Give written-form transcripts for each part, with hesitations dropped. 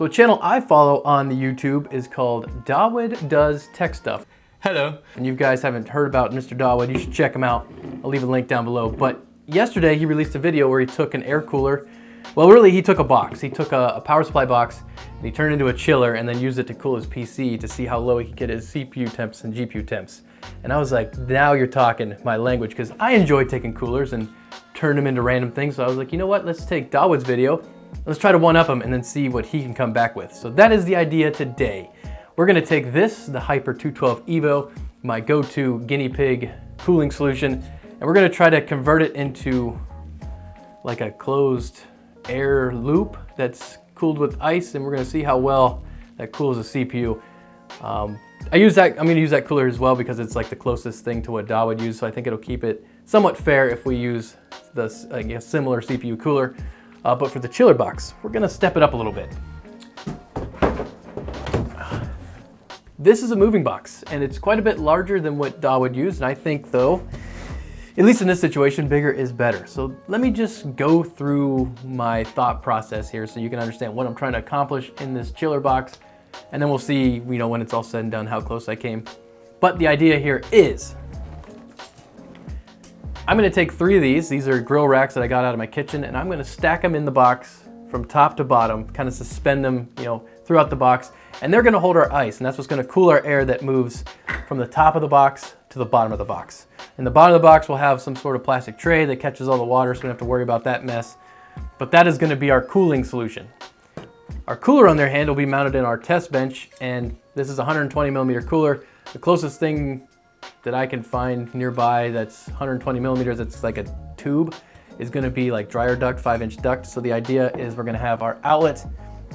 So a channel I follow on the YouTube is called Dawid Does Tech Stuff. Hello. And you guys haven't heard about Mr. Dawid, you should check him out. I'll leave a link down below. But yesterday he released a video where he took an air cooler. Well, really he took a box. He took a power supply box and he turned it into a chiller and then used it to cool his PC to see how low he could get his CPU temps and GPU temps. And I was like, now you're talking my language, because I enjoy taking coolers and turn them into random things. So I was like, you know what, let's take Dawid's video, let's try to one-up him and then see what he can come back with. So that is the idea today. We're gonna take this, the Hyper 212 Evo, my go-to guinea pig cooling solution, and we're gonna try to convert it into like a closed air loop that's cooled with ice, and we're gonna see how well that cools the CPU. I'm gonna use that cooler as well because it's like the closest thing to what Dawid used, so I think it'll keep it somewhat fair if we use this, I guess, similar CPU cooler. But for the chiller box, we're gonna step it up a little bit. This is a moving box, and it's quite a bit larger than what Dawid used, and I think though, at least in this situation, bigger is better. So let me just go through my thought process here so you can understand what I'm trying to accomplish in this chiller box, and then we'll see, you know, when it's all said and done, how close I came. But the idea here is, I'm gonna take 3 of these. These are grill racks that I got out of my kitchen, and I'm gonna stack them in the box from top to bottom, kind of suspend them, you know, throughout the box, and they're gonna hold our ice, and that's what's gonna cool our air that moves from the top of the box to the bottom of the box. In the bottom of the box, we'll have some sort of plastic tray that catches all the water, so we don't have to worry about that mess. But that is gonna be our cooling solution. Our cooler, on their hand, will be mounted in our test bench, and this is a 120 millimeter cooler. The closest thing that I can find nearby that's 120 millimeters, it's like a tube, is gonna be like dryer duct, 5-inch duct. So the idea is we're gonna have our outlet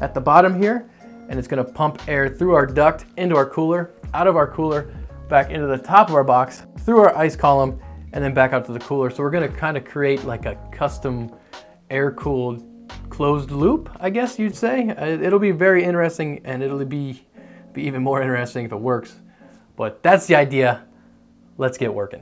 at the bottom here, and it's gonna pump air through our duct into our cooler, out of our cooler, back into the top of our box, through our ice column, and then back out to the cooler. So we're gonna kind of create like a custom air-cooled closed loop, I guess you'd say. It'll be very interesting, and it'll be even more interesting if it works. But that's the idea. Let's get working.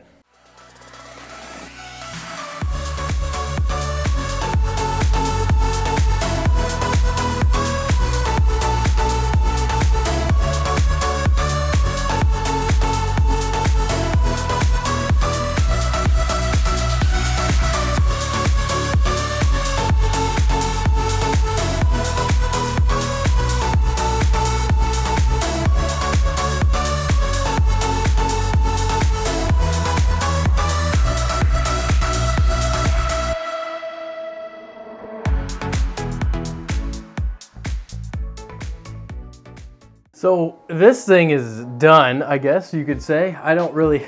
So this thing is done, I guess you could say. I don't really,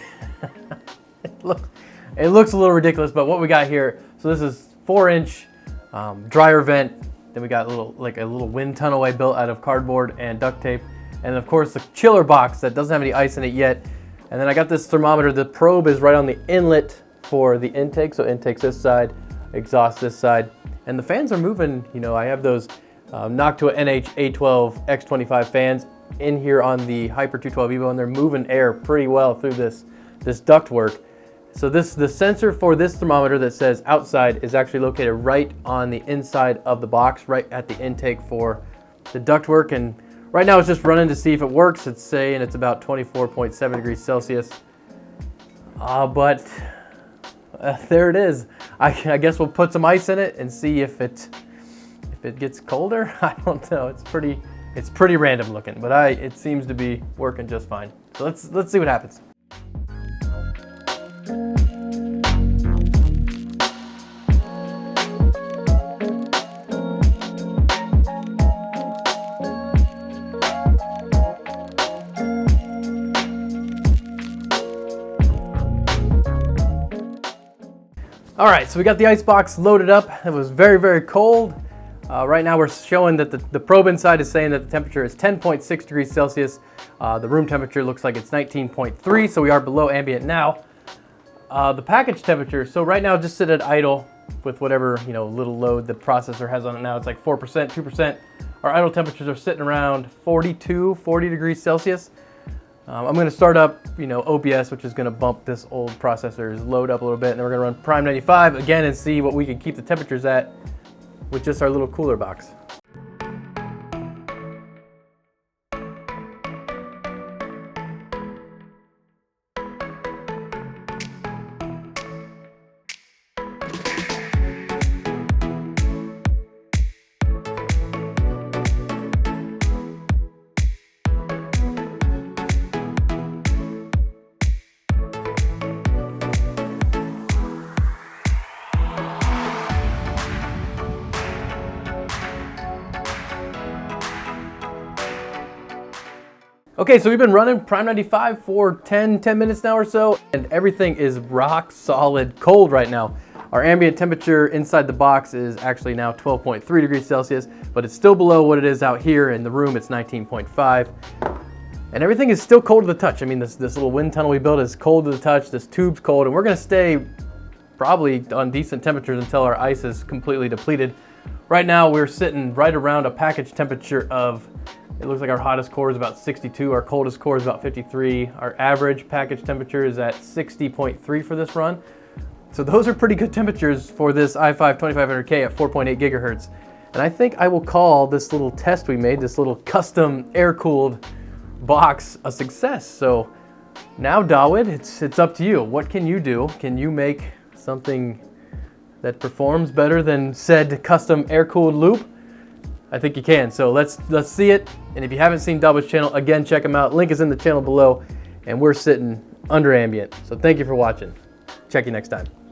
it looks a little ridiculous, but what we got here, so this is 4-inch dryer vent. Then we got a little wind tunnel I built out of cardboard and duct tape. And of course the chiller box that doesn't have any ice in it yet. And then I got this thermometer. The probe is right on the inlet for the intake. So intake's this side, exhaust this side. And the fans are moving, you know, I have those Noctua NH812 X25 fans in here on the Hyper 212 Evo, and they're moving air pretty well through this ductwork. So the sensor for this thermometer that says outside is actually located right on the inside of the box, right at the intake for the ductwork. And right now it's just running to see if it works. It's saying it's about 24.7 degrees Celsius. But there it is. I guess we'll put some ice in it and see if it gets colder. I don't know. It's pretty random looking, but it seems to be working just fine. So let's see what happens. All right, so we got the ice box loaded up. It was very, very cold. Right now we're showing that the probe inside is saying that the temperature is 10.6 degrees Celsius. The room temperature looks like it's 19.3, so we are below ambient now. The package temperature, so right now just sit at idle with whatever, you know, little load the processor has on it now. It's like 4%, 2%. Our idle temperatures are sitting around 40 degrees Celsius. I'm going to start up, you know, OBS, which is going to bump this old processor's load up a little bit, and then we're going to run Prime 95 again and see what we can keep the temperatures at with just our little cooler box. Okay, so we've been running Prime 95 for 10 minutes now or so, and everything is rock solid cold right now. Our ambient temperature inside the box is actually now 12.3 degrees Celsius, but it's still below what it is out here in the room. It's 19.5. And everything is still cold to the touch. I mean, this little wind tunnel we built is cold to the touch, this tube's cold, and we're gonna stay probably on decent temperatures until our ice is completely depleted. Right now, we're sitting right around a package temperature of, it looks like our hottest core is about 62, our coldest core is about 53. Our average package temperature is at 60.3 for this run. So those are pretty good temperatures for this i5 2500K at 4.8 gigahertz. And I think I will call this little test we made, this little custom air-cooled box, a success. So now, Dawid, it's up to you. What can you do? Can you make something that performs better than said custom air-cooled loop? I think you can, so let's see it. And if you haven't seen Dawids' channel, again, check him out. Link is in the channel below, and we're sitting under ambient. So thank you for watching. Check you next time.